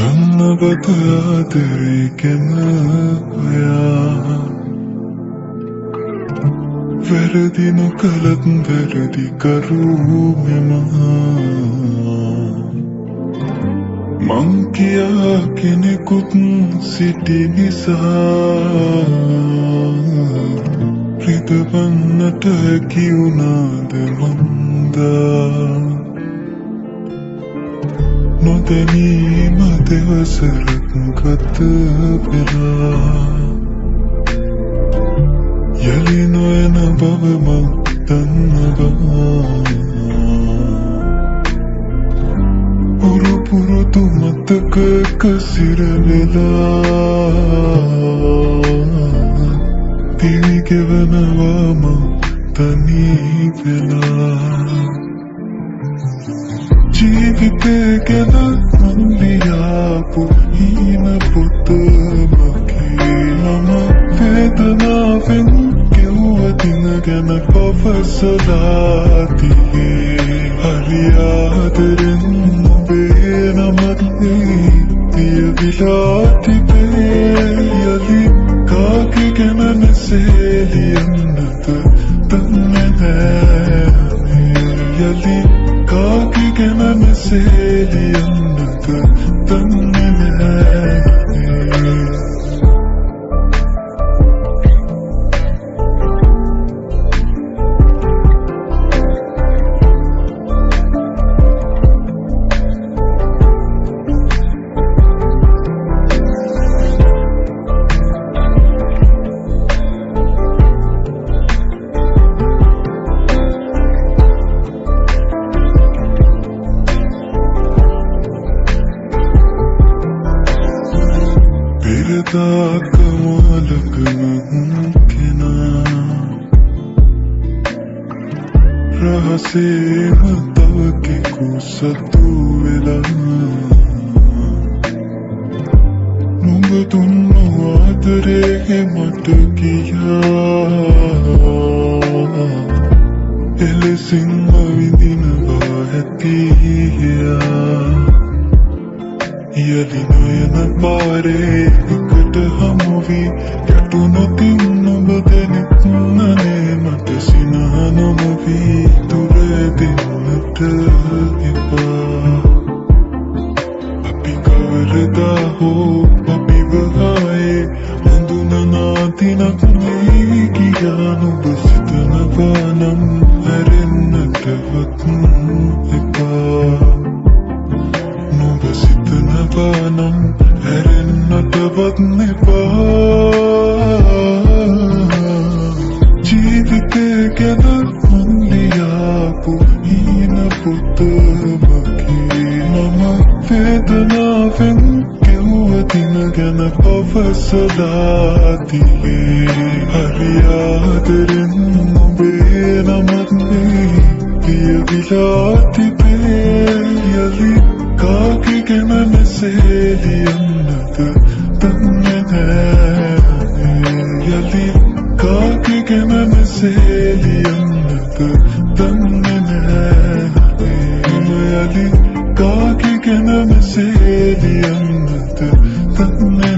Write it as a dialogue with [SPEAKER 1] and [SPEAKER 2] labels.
[SPEAKER 1] දන්නවද ආදරේ ගැන ඔයා වැරදි නොකලත් වැරදි කරු මෙම මං කියා කෙනෙකුත් සිටි නිසා රිදවන්නට හැකි වුණාද මන්දා නොදැනීම දෙවසරක් ගත වෙලා යලි නොයන බව මං දන්නවා පුරුදු මතකක සිරවෙලා දිවිගෙවනවා මං තනී වෙලා ජීවිතේ ගැන මං ලියාපු හීන පොත මගේ නම වේදනාවෙන් කිව්ව දින ගැන පවසලා තියේ හරි ආදරෙන් ඔබේ නමත් තියවිලා තිබේ යලි කාගේ ගැන මෙසේ ලියන්නද දන්නේ නෑ යලි කාගේ ගැන මෙසේ ලියන්නද දන්නේ නෑ රහසේම තව කෙකු සතු වෙලා නුඹ දුන්නු ආදරේ මට කියා එලෙසින්ම විඳිනවා ඇතියා යලි නොයන පාරේ එකට හමුවී ගැටුනොතින් නුඹ දෙනෙක් නනේ මට සිනහ නොමවී දුර දෙන්නට එපා අපි කවරදා හෝ අපිව ආයේ හඳුනනා දිනක් මේ කියා නුඹ සිතනවා නම් හැරෙන්නටවත් එපා නුඹ සිතනවා නම් හැරෙන්නටවත් එපා ජීවිතේ ගැන මං ලියාපු හීන පොත මගේ නම වේදනාවෙන් කිව්ව දින ගැන පවසලා තියේ හරි ආදරෙන් ඔබේ නමත් ලියවිලා තිබේ යලි කාගේ ගැන මෙසේ ලියන්නද දන්නේ නෑ යලි කාගේ ගැන මෙසේ ලියන්නද දන්නේ නෑ යලි කාගේ ගැන මෙසේ ලියන්නද දන්නේ